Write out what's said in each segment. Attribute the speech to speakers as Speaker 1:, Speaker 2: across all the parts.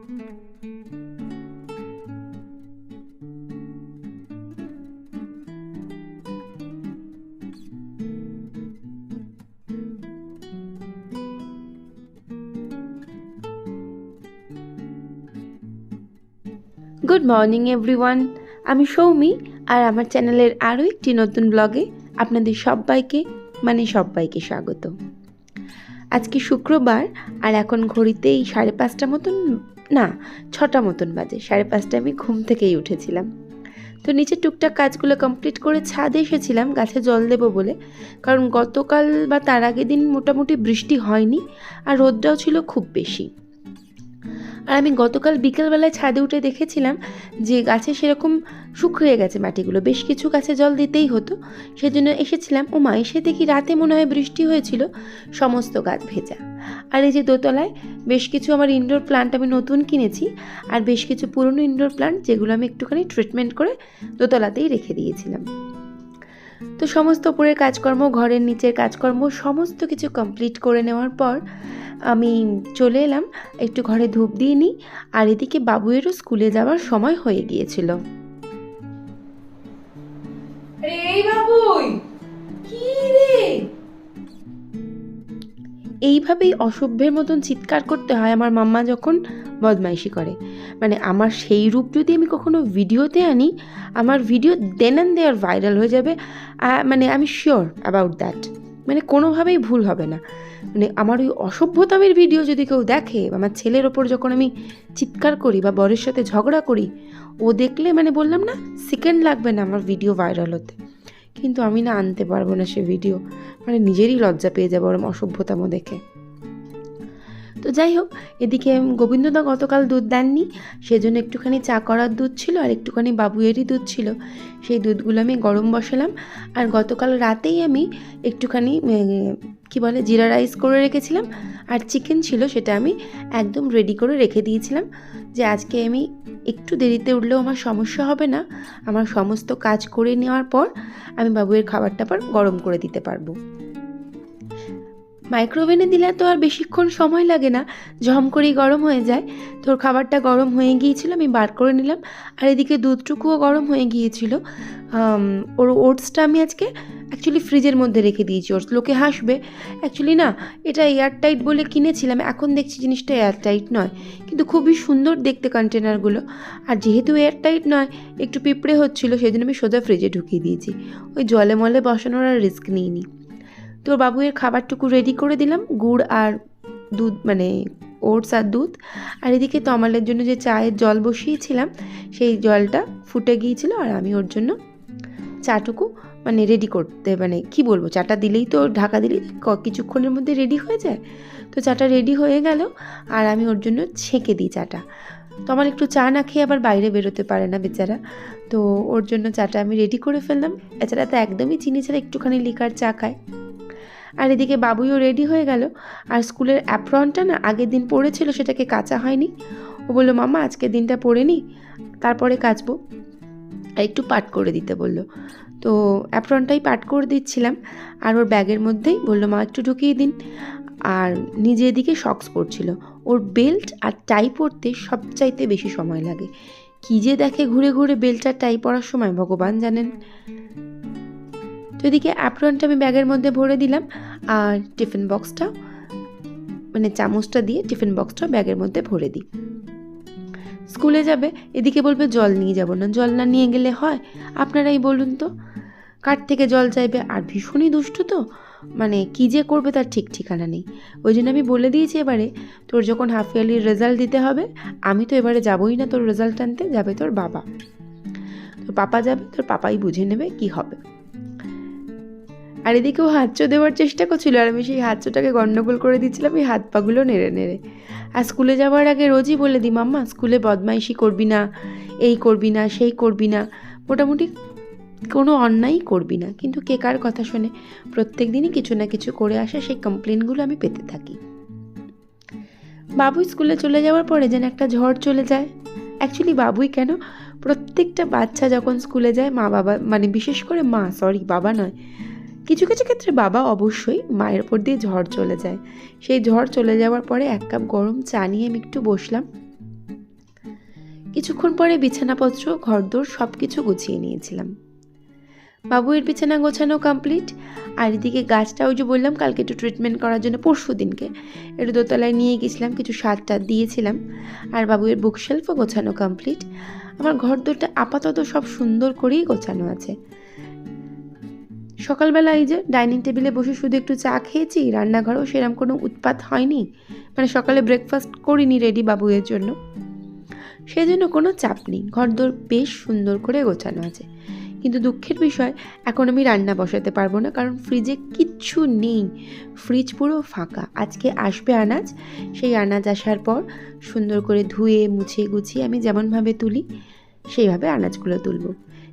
Speaker 1: Good morning everyone, আমি সৌমি আর আমার চ্যানেলের আরও একটি নতুন ব্লগে আপনাদের সবাইকে স্বাগত। আজকে শুক্রবার আর এখন ঘড়িতেই 5:30 মতন, না 6টা মতন বাজে। 5:30টায় আমি ঘুম থেকেই উঠেছিলাম। তো নিচে টুকটাক কাজগুলো কমপ্লিট করে ছাদে এসেছিলাম গাছে জল দেবো বলে, কারণ গতকাল বা তার আগের দিন মোটামুটি বৃষ্টি হয়নি আর রোদটাও ছিল খুব বেশি। আর আমি গতকাল বিকেলবেলায় ছাদে উঠে দেখেছিলাম যে গাছে সেরকম শুকিয়ে গেছে মাটিগুলো, বেশ কিছু গাছে জল দিতেই হতো, সেজন্য এসেছিলাম। এসে দেখি রাতে মনে হয় বৃষ্টি হয়েছিল, সমস্ত গাছ ভেজা। আর এই যে দোতলায় বেশ কিছু আমার ইনডোর প্লান্ট আমি নতুন কিনেছি, আর বেশ কিছু পুরনো ইনডোর প্লান্ট যেগুলো আমি একটুখানি ট্রিটমেন্ট করে দোতলাতেই রেখে দিয়েছিলাম। তো সমস্ত উপরের কাজকর্ম, ঘরের নিচের কাজকর্ম সমস্ত কিছু কমপ্লিট করে নেওয়ার পর আমি চলে এলাম একটু ঘরে ধূপ দিয়ে নিই। আর এদিকে বাবুয়েরও স্কুলে যাওয়ার সময় হয়ে গিয়েছিল। এইভাবেই অসভ্যের মতন চিৎকার করতে হয় আমার মাম্মা যখন বদমাইশি করে। মানে আমার সেই রূপ যদি আমি কখনো ভিডিওতে আনি, আমার video then and there viral হয়ে যাবে। মানে আমি শিওর অ্যাবাউট দ্যাট, মানে কোনোভাবেই ভুল হবে না। মানে আমার ওই অসভ্যতামের ভিডিও যদি কেউ দেখে, আমার ছেলের ওপর যখন আমি চিৎকার করি বা বরের সাথে ঝগড়া করি, ও দেখলে মানে বললাম না, সেকেন্ড লাগবে না আমার ভিডিও ভাইরাল হতে। কিন্তু আমি না আনতে পারবো না সে ভিডিও, মানে নিজেরই লজ্জা পেয়ে যাবো ওরম অসভ্যতাম দেখে। তো যাই হোক, এদিকে গোবিন্দদা গতকাল দুধ দেননি, সেজন্য একটুখানি চা করার দুধ ছিল আর একটুখানি বাবুয়েরই দুধ ছিল, সেই দুধগুলো আমি গরম বসালাম। আর গতকাল রাতেই আমি একটুখানি জিরা রাইস করে রেখেছিলাম, আর চিকেন ছিল, সেটা আমি একদম রেডি করে রেখে দিয়েছিলাম যে আজকে আমি একটু দেরিতে উঠলেও আমার সমস্যা হবে না। আমার সমস্ত কাজ করে নেওয়ার পর আমি বাবুয়ের খাবারটা পর গরম করে দিতে পারবো। মাইক্রোওভেনে দিলে তো আর বেশিক্ষণ সময় লাগে না, ঝম করেই গরম হয়ে যায়। তোর খাবারটা গরম হয়ে গিয়েছিল, আমি বার করে নিলাম। আর এদিকে দুধটুকুও গরম হয়ে গিয়েছিল। ওর ওটসটা আমি আজকে অ্যাকচুয়ালি ফ্রিজের মধ্যে রেখে দিয়েছি। ওটস লোকে হাসবে, অ্যাকচুয়ালি না, এটা এয়ারটাইট বলে কিনেছিলাম, এখন দেখছি জিনিসটা এয়ারটাইট নয়, কিন্তু খুবই সুন্দর দেখতে কন্টেনারগুলো। আর যেহেতু এয়ারটাইট নয়, একটু পিঁপড়ে হচ্ছিলো, সেই জন্য আমি সোজা ফ্রিজে ঢুকিয়ে দিয়েছি। ওই জলে মলে বসানোর আর রিস্ক নিইনি। তো বাবুয়ের খাবারটুকু রেডি করে দিলাম, গুড় আর দুধ, মানে ওটস আর দুধ। আর এদিকে তমালের জন্য যে চায়ের জল বসিয়েছিলাম, সেই জলটা ফুটে গিয়েছিল, আর আমি ওর জন্য চাটুকু মানে রেডি করতে, মানে কি বলবো, চাটা দিলেই তো, ঢাকা দিলেই কিছুক্ষণের মধ্যে রেডি হয়ে যায়। তো চাটা রেডি হয়ে গেল, আর আমি ওর জন্য ছেঁকে দিই চাটা। তো আমার একটু চা না খেয়ে আবার বাইরে বেরোতে পারে না বেচারা, তো ওর জন্য চাটা আমি রেডি করে ফেললাম। এছাড়া তো একদমই চিনি ছাড়া একটুখানি লিকার চা খায়। আর এদিকে বাবুইও রেডি হয়ে গেল। আর স্কুলের অ্যাপ্রনটা না আগের দিন পড়েছিল, সেটাকে কাচা হয়নি। ও বললো, মামা আজকের দিনটা পড়ে নি, তারপরে কাচবো। আর একটু পাট করে দিতে বললো, তো অ্যাপ্রনটাই পাট করে দিচ্ছিলাম। আর ওর ব্যাগের মধ্যেই বললো, মা একটু ঢুকিয়ে দিন। আর নিজে এদিকে শক্স পরছিল। ওর বেল্ট আর টাই পরতে সবচাইতে বেশি সময় লাগে। কী যে দেখে ঘুরে ঘুরে বেল্ট আর টাই পরার সময়, ভগবান জানেন। তো এদিকে অ্যাপ্রনটা আমি ব্যাগের মধ্যে ভরে দিলাম, আর টিফিন বক্সটা, মানে চামচটা দিয়ে টিফিন বক্সটা ব্যাগের মধ্যে ভরে দিই। স্কুলে যাবে, এদিকে বলবে জল নিয়ে যাব না, জল না নিয়ে গেলে হয়? আপনারাই বলুন তো, কার থেকে জল চাইবে? আর ভীষণই দুষ্টু তো, মানে কী যে করবে তার ঠিক ঠিকানা নেই। ওই জন্য আমি বলে দিয়েছি, এবারে তোর যখন হাফ ইয়ারলির রেজাল্ট দিতে হবে, আমি তো এবারে যাবই না তোর রেজাল্ট আনতে, যাবে তোর বাবা। তোর পাপা যাবে, তোর পাপাই বুঝে নেবে কি হবে। আর এদিকেও হাতচো দেওয়ার চেষ্টা করছিল, আর আমি সেই হাতচোটাকে গণ্ডগোল করে দিচ্ছিলাম এই হাত পাগুলো নেড়ে নেড়ে। আর স্কুলে যাওয়ার আগে রোজই বলে দিই, মাম্মা স্কুলে বদমাইশি করবি না, এই করবি না, সেই করবি না, মোটামুটি কোনো অন্যায়ই করবি না। কিন্তু কে কার কথা শোনে? প্রত্যেক দিনই কিছু না কিছু করে আসে, সেই কমপ্লেনগুলো আমি পেতে থাকি। বাবুই স্কুলে চলে যাওয়ার পরে যেন একটা ঝড় চলে যায়। অ্যাকচুয়ালি বাবুই কেন, প্রত্যেকটা বাচ্চা যখন স্কুলে যায়, মা বাবা, মানে বিশেষ করে মা, বাবা নয়, কিছু কিছু ক্ষেত্রে বাবা অবশ্যই, মায়ের ওপর দিয়ে ঝড় চলে যায়। সেই ঝড় চলে যাওয়ার পরে 1 কাপ গরম চা নিয়ে আমি একটু বসলাম। কিছুক্ষণ পরে বিছানাপত্র ঘরদোর সব কিছু গুছিয়ে নিয়েছিলাম। বাবুয়ের বিছানা গোছানো কমপ্লিট। আর এদিকে গাছটা ওই যে বললাম কালকে একটু ট্রিটমেন্ট করার জন্য পরশু দিনকে একটু দোতলায় নিয়ে গেছিলাম, কিছু সার টার দিয়েছিলাম। আর বাবুয়ের বুকশেলফও গোছানো কমপ্লিট। আমার ঘরদোরটা আপাতত সব সুন্দর করেই গোছানো আছে। সকালবেলা এই যে ডাইনিং টেবিলে বসে শুধু একটু চা খেয়েছি, রান্নাঘরেও সেরকম কোনো উৎপাত হয়নি, মানে সকালে ব্রেকফাস্ট করিনি রেডি বাবুয়ের জন্য, সেজন্য কোনো চাপ নেই। ঘরদোর বেশ সুন্দর করে গোছানো আছে। কিন্তু দুঃখের বিষয় এখন আমি রান্না বসাতে পারবো না, কারণ ফ্রিজে কিচ্ছু নেই, ফ্রিজ পুরো ফাঁকা। আজকে আসবে আনাজ, সেই আনাজ আসার পর সুন্দর করে ধুয়ে মুছে গুছিয়ে আমি যেমনভাবে তুলি সেইভাবে আনাজগুলো তুলব।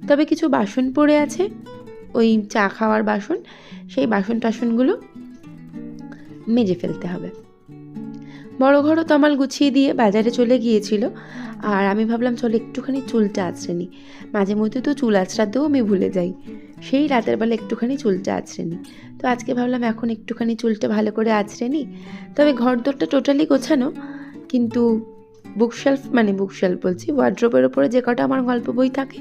Speaker 1: তবে কিছু বাসন পড়ে আছে, ওই চা খাওয়ার বাসন, সেই বাসন টাসনগুলো মেজে ফেলতে হবে। বড় ঘরও তমাল গুছিয়ে দিয়ে বাজারে চলে গিয়েছিল, আর আমি ভাবলাম চলো একটুখানি চুলটা আঁচড়ে নিই। মাঝে মধ্যে তো চুল আঁচড়াতেও আমি ভুলে যাই, সেই রাতের বেলা একটুখানি চুলটা আঁচড়ে নিই। তো আজকে ভাবলাম এখন একটুখানি চুলটা ভালো করে আঁচড়ে নিই। তবে ঘরদোরটা টোটালি গোছানো, কিন্তু বুকশেলফ বলছি, ওয়ার্ড্রোবের ওপরে যে কটা আমার গল্প বই থাকে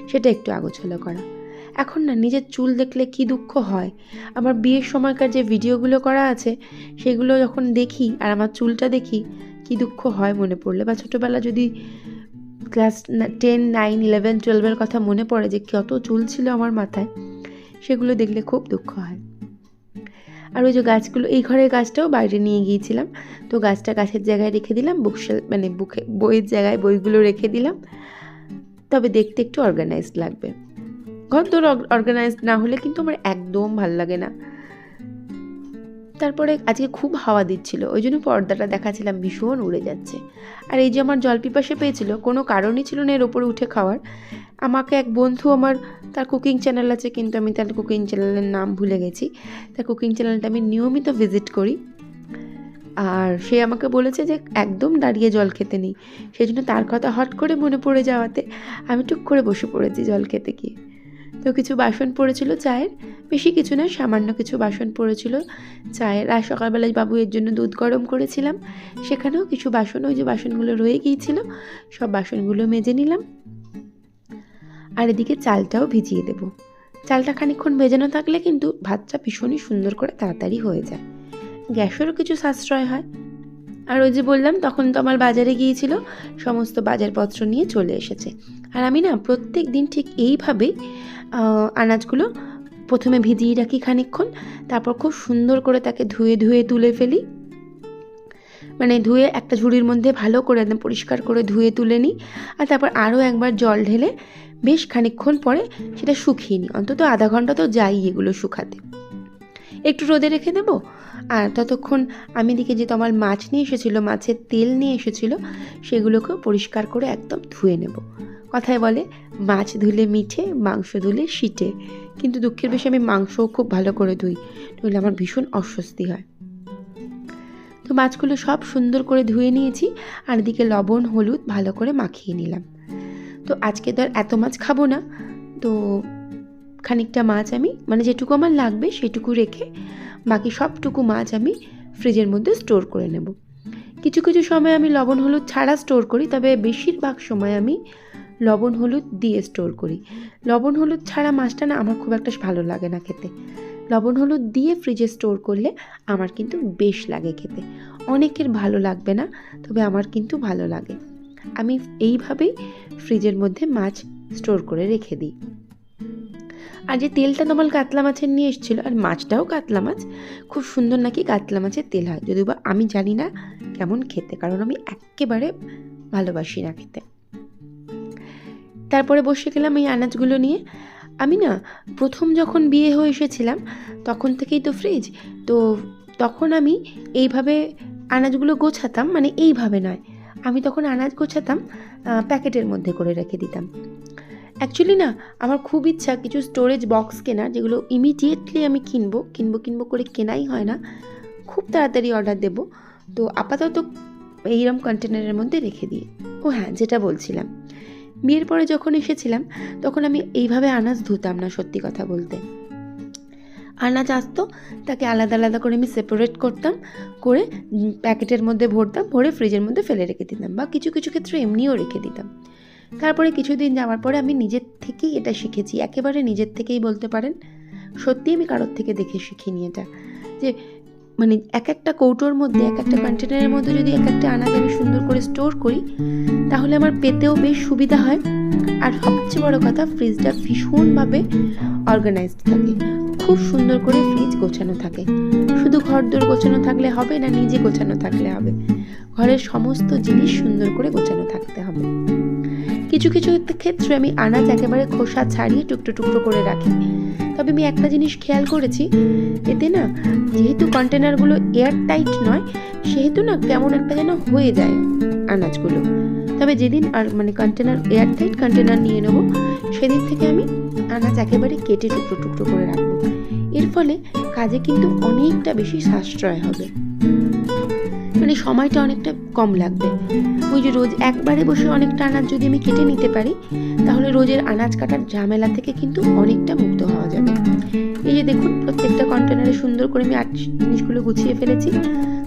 Speaker 1: সেটা একটু আগোছালো করা। এখন না নিজের চুল দেখলে কি দুঃখ হয়। আমার বিয়ের সময়কার যে ভিডিওগুলো করা আছে সেগুলো যখন দেখি আর আমার চুলটা দেখি, কি দুঃখ হয় মনে পড়লে। বা ছোটোবেলা যদি ক্লাস 10, 9, 11, 12 কথা মনে পড়ে যে কত চুল ছিল আমার মাথায়, সেগুলো দেখলে খুব দুঃখ হয়। আর ওই যে গাছগুলো, এই ঘরের গাছটাও বাইরে নিয়ে গিয়েছিলাম, তো গাছটা গাছের জায়গায় রেখে দিলাম, বইয়ের জায়গায় বইগুলো রেখে দিলাম। তবে দেখতে একটু অর্গানাইজড লাগবে। ঘরদোর অর্গানাইজড না হলে কিন্তু আমার একদম ভাল লাগে না। তারপরে আজকে খুব হাওয়া দিচ্ছিল, ওই জন্য পর্দাটা দেখাচ্ছিলাম ভীষণ উড়ে যাচ্ছে। আর এই যে আমার জল পিপাসা পেয়েছিল, কোনো কারণই ছিল না এর ওপরে উঠে খাওয়ার। আমাকে এক বন্ধু, তার কুকিং চ্যানেল আছে, কিন্তু আমি তার কুকিং চ্যানেলের নাম ভুলে গেছি। তার কুকিং চ্যানেলটা আমি নিয়মিত ভিজিট করি, আর সে আমাকে বলেছে যে একদম দাঁড়িয়ে জল খেতে নেই। সেই জন্য তার কথা হট করে মনে পড়ে যাওয়াতে আমি টুক করে বসে পড়েছি জল খেতে গিয়ে। তো কিছু বাসন পড়েছিল চায়ের, বেশি কিছু না, সামান্য কিছু বাসন পড়েছিল চায়ের। আর সকালবেলায় বাবুয়ের জন্য দুধ গরম করেছিলাম, সেখানেও কিছু বাসন, ওই যে বাসনগুলো রয়ে গিয়েছিল, সব বাসনগুলো মেজে নিলাম। আর এদিকে চালটাও ভিজিয়ে দেব। চালটা খানিকক্ষণ ভেজানো থাকলে কিন্তু ভাতটা ভীষণই সুন্দর করে তাড়াতাড়ি হয়ে যায়, গ্যাসেরও কিছু সাশ্রয় হয়। আর ওই যে বললাম তখন তো আমার বাজারে গিয়েছিল, সমস্ত বাজারপত্র নিয়ে চলে এসেছে। আর আমি না প্রত্যেক দিন ঠিক এইভাবেই আনাজগুলো প্রথমে ভিজিয়ে রাখি খানিকক্ষণ, তারপর খুব সুন্দর করে তাকে ধুয়ে তুলে ফেলি, মানে ধুয়ে একটা ঝুড়ির মধ্যে ভালো করে একদম পরিষ্কার করে ধুয়ে তুলে নিই। আর তারপর আরও একবার জল ঢেলে বেশ খানিকক্ষণ পরে সেটা শুকিয়ে নিই, অন্তত আধা ঘন্টা তো যাই এগুলো শুকাতে। একটু রোদে রেখে দেবো। আর ততক্ষণ আমি দিকে যে তোমার মাছ নিয়ে এসেছিলো, মাছের তেল নিয়ে এসেছিলো, সেগুলোকেও পরিষ্কার করে একদম ধুয়ে নেব। কথায় বলে মাছ ধুলে মিঠে, মাংস ধুলে শিটে, কিন্তু দুঃখের বিষয় আমি মাংসও খুব ভালো করে ধুই, নইলে আমার ভীষণ অস্বস্তি হয়। তো মাছগুলো সব সুন্দর করে ধুয়ে নিয়েছি, আর এদিকে লবণ হলুদ ভালো করে মাখিয়ে নিলাম। তো আজকে তো আর এত মাছ খাবো না, তো খানিকটা মাছ আমি, মানে যেটুকু আমার লাগবে সেটুকু রেখে বাকি সবটুকু মাছ আমি ফ্রিজের মধ্যে স্টোর করে নেব। কিছু কিছু সময় আমি লবণ হলুদ ছাড়া স্টোর করি, তবে বেশিরভাগ সময় আমি লবণ হলুদ দিয়ে স্টোর করি। লবণ হলুদ ছাড়া মাছটা না আমার খুব একটা ভালো লাগে না খেতে। লবণ হলুদ দিয়ে ফ্রিজে স্টোর করলে আমার কিন্তু বেশ লাগে খেতে। অনেকের ভালো লাগবে না, তবে আমার কিন্তু ভালো লাগে। আমি এইভাবেই ফ্রিজের মধ্যে মাছ স্টোর করে রেখে দিই। আর যে তেলটা তোমার কাতলা মাছের নিয়ে এসেছিলো, আর মাছটাও কাতলা মাছ, খুব সুন্দর নাকি কাতলা মাছের তেল হয়, যদিও বা আমি জানি না কেমন খেতে, কারণ আমি একেবারে ভালোবাসি না খেতে। তারপরে বসে গেলাম এই আনাজগুলো নিয়ে। আমি না প্রথম যখন বিয়ে হয়ে এসেছিলাম তখন থেকেই তো ফ্রিজ, তো তখন আমি এইভাবে আনাজগুলো গোছাতাম, মানে এইভাবে নয়, আমি তখন আনাজ গোছাতাম প্যাকেটের মধ্যে করে রেখে দিতাম। অ্যাকচুয়ালি না আমার খুব ইচ্ছা কিছু স্টোরেজ বক্স কেনার, যেগুলো ইমিডিয়েটলি আমি কিনবো করে কেনাই হয় না, খুব তাড়াতাড়ি অর্ডার দেব। তো আপাতত এইরকম কন্টেনারের মধ্যে রেখে দিই। ও হ্যাঁ, যেটা বলছিলাম, বিয়ের পরে যখন এসেছিলাম তখন আমি এইভাবে আনাজ ধুতাম না, সত্যি কথা বলতে। আনাজ আসতো তাকে আলাদা আলাদা করে আমি সেপারেট করতাম, করে প্যাকেটের মধ্যে ভরতাম, ভরে ফ্রিজের মধ্যে ফেলে রেখে দিতাম, বা কিছু কিছু ক্ষেত্রে এমনিও রেখে দিতাম। তারপরে কিছুদিন যাওয়ার পরে আমি নিজের থেকেই এটা শিখেছি, একেবারে নিজের থেকেই বলতে পারেন। সত্যি আমি কারোর থেকে দেখে শিখিনি এটা, যে মানে এক একটা কৌটোর মধ্যে, এক একটা কন্টেনারের মধ্যে যদি এক একটা আনাজ আমি সুন্দর করে স্টোর করি, তাহলে আমার পেতেও বেশ সুবিধা হয়। আর সবচেয়ে বড় কথা, ফ্রিজটা ভীষণভাবে অর্গানাইজড থাকে, খুব সুন্দর করে ফ্রিজ গোছানো থাকে। শুধু ঘরদোর গোছানো থাকলে হবে না, নিজে গোছানো থাকলে হবে, ঘরের সমস্ত জিনিস সুন্দর করে গোছানো থাকতে হবে। কিছু কিছু ক্ষেত্রে আমি আনাজ একেবারে খোসা ছাড়িয়ে টুকরো টুকরো করে রাখি। তবে আমি একটা জিনিস খেয়াল করেছি, এতে না, যেহেতু কন্টেনারগুলো এয়ার টাইট নয়, সেহেতু না কেমন একটা যেন হয়ে যায় আনাজগুলো। তবে যেদিন আর মানে কন্টেনার এয়ার টাইট কন্টেনার নিয়ে নেবো, সেদিন থেকে আমি আনাজ একেবারে কেটে টুকরো টুকরো করে রাখবো। এর ফলে কাজে কিন্তু অনেকটা বেশি সাশ্রয় হবে, মানে সময়টা অনেকটা কম লাগবে। ওই যে রোজ একবারে বসে অনেকটা আনাজ যদি আমি কেটে নিতে পারি, তাহলে রোজের আনাজ কাটার ঝামেলা থেকে কিন্তু অনেকটা মুক্ত হওয়া যাবে। এই যে দেখুন, প্রত্যেকটা কন্টেনারে সুন্দর করে আমি জিনিসগুলো গুছিয়ে ফেলেছি।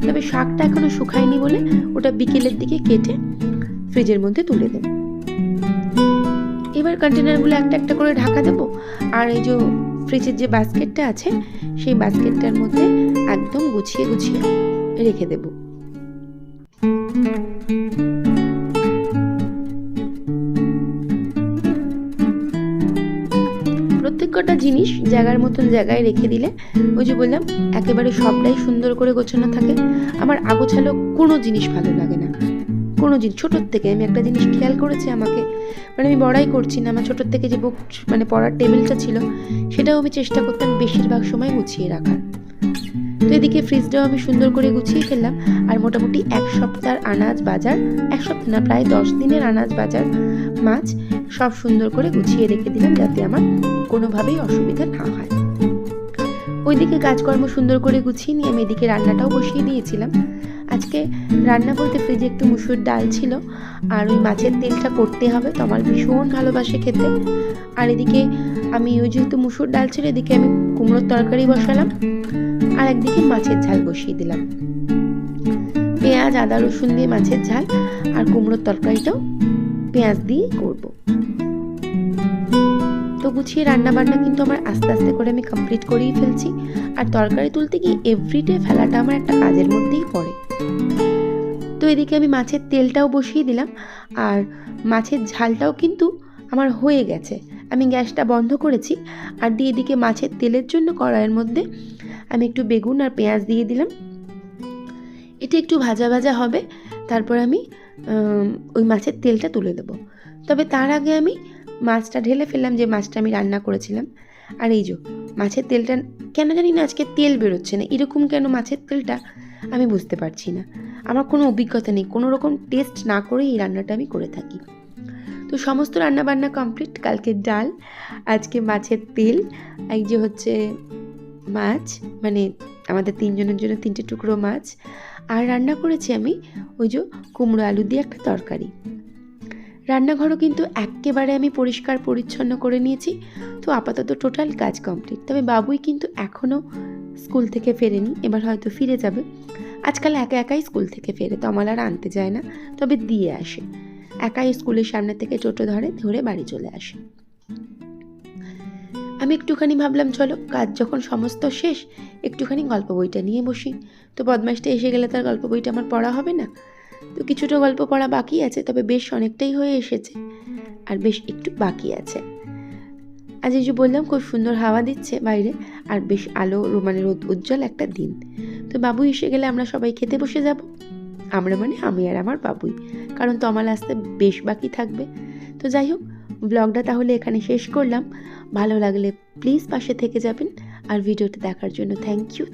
Speaker 1: তবে শাকটা এখনো শুকায়নি বলে ওটা বিকেলের দিকে কেটে ফ্রিজের মধ্যে তুলে দেব। এবার কন্টেনারগুলো একটা একটা করে ঢাকা দেবো, আর এই যে ফ্রিজের যে বাস্কেটটা আছে, সেই বাস্কেটটার মধ্যে একদম গুছিয়ে গুছিয়ে রেখে দেবো। প্রত্যেকটা জিনিস জায়গার মতন জায়গায় রেখে দিলে, ওই যে বললাম, একেবারে সবটাই সুন্দর করে গোছানো থাকে। আমার আগোছালো কোনো জিনিস ভালো লাগে না, কোনো জিনিস। ছোটোর থেকে আমি একটা জিনিস খেয়াল করেছি, আমাকে মানে আমি বড়াই করছি না, আমার ছোটোর থেকে যে বুক মানে পড়ার টেবিলটা ছিল, সেটাও আমি চেষ্টা করতাম বেশিরভাগ সময় গুছিয়ে রাখার। তো এদিকে ফ্রিজটাও আমি সুন্দর করে গুছিয়ে ফেললাম। আর মোটামুটি এক সপ্তাহের আনাজ বাজার, এক সপ্তাহ না, প্রায় 10 দিনের আনাজ বাজার, মাছ সব সুন্দর করে গুছিয়ে রেখে দিলাম, যাতে আমার কোনোভাবেই অসুবিধা না হয়। ওইদিকে কাজকর্ম সুন্দর করে গুছিয়ে নিয়ে আমি এদিকে রান্নাটাও বসিয়ে দিয়েছিলাম। আজকে রান্না বলতে ফ্রিজে একটু মুসুর ডাল ছিল, আর ওই মাছের তেলটা করতে হবে, তো আমার ভীষণ ভালোবাসে খেতে। আর এদিকে আমি ওই যেহেতু মুসুর ডাল ছিল, এদিকে আমি কুমড়োর তরকারি বসালাম, আর একদিকে মাছের ঝাল বসিয়ে দিলাম। পেঁয়াজ আদা রসুন দিয়ে মাছের ঝাল, আর কুমড়োর তরকারিটাও পেঁয়াজ দিয়ে করব। তো গুছিয়ে রান্না বান্না কিন্তু আমার আস্তে আস্তে করে আমি কমপ্লিট করেই ফেলছি। আর তরকারি তুলতে গিয়ে এভরিডে ফেলাটা আমার একটা কাজের মধ্যেই পড়ে। তো এদিকে আমি মাছের তেলটাও বসিয়ে দিলাম, আর মাছের ঝালটাও কিন্তু আমার হয়ে গেছে। আমি গ্যাসটা বন্ধ করেছি, আর দিয়ে এদিকে মাছের তেলের জন্য কড়াইয়ের মধ্যে আমি একটু বেগুন আর পেঁয়াজ দিয়ে দিলাম। এটা একটু ভাজা ভাজা হবে, তারপর আমি ওই মাছের তেলটা তুলে দেবো। তবে তার আগে আমি মাছটা ঢেলে ফেললাম, যে মাছটা আমি রান্না করেছিলাম। আর এই যে মাছের তেলটা কেন জানি না আজকে তেল বেরোচ্ছে না, এরকম কেন মাছের তেলটা আমি বুঝতে পারছি না। আমার কোনো অভিজ্ঞতা নেই, কোনো রকম টেস্ট না করেই এই রান্নাটা আমি করে থাকি। তো সমস্ত রান্না বান্না কমপ্লিট। কালকে ডাল, আজকে মাছের তেল, এই যে হচ্ছে মাছ, মানে আমাদের 3 জনের জন্য 3টে টুকরো মাছ, আর রান্না করেছি আমি ওই যে কুমড়ো আলু দিয়ে একটা তরকারি। রান্নাঘরও কিন্তু একেবারে আমি পরিষ্কার পরিচ্ছন্ন করে নিয়েছি। তো আপাতত টোটাল কাজ কমপ্লিট। তবে বাবুই কিন্তু এখনও স্কুল থেকে ফেরেনি, এবার হয়তো ফিরে যাবে। আজকাল একা একাই স্কুল থেকে ফেরে, তো আমার আর আনতে যায় না, তবে দিয়ে আসে। একাই স্কুলের সামনে থেকে টোটো ধরে বাড়ি চলে আসে। আমি একটুখানি ভাবলাম চলো কাজ যখন সমস্ত শেষ, একটুখানি গল্প বইটা নিয়ে বসি। তো বদমাইশটা এসে গেলে তার গল্প বইটা আমার পড়া হবে না। তো কিছুটা গল্প পড়া বাকি আছে, তবে বেশ অনেকটাই হয়ে এসেছে, আর বেশ একটু বাকি আছে। আজ এই যে বললাম, খুব সুন্দর হাওয়া দিচ্ছে বাইরে, আর বেশ আলো মানে রোদ উজ্জ্বল একটা দিন। তো বাবু এসে গেলে আমরা সবাই খেতে বসে যাব। আমরা মানে আমি আর আমার বাবুই, কারণ তমাল আসতে বেশ বাকি থাকবে। তো যাই হোক, ব্লগটা তাহলে এখানে শেষ করলাম। ভালো লাগলে প্লিজ পাশে থেকে যাবেন, আর ভিডিওটা দেখার জন্য থ্যাংক ইউ।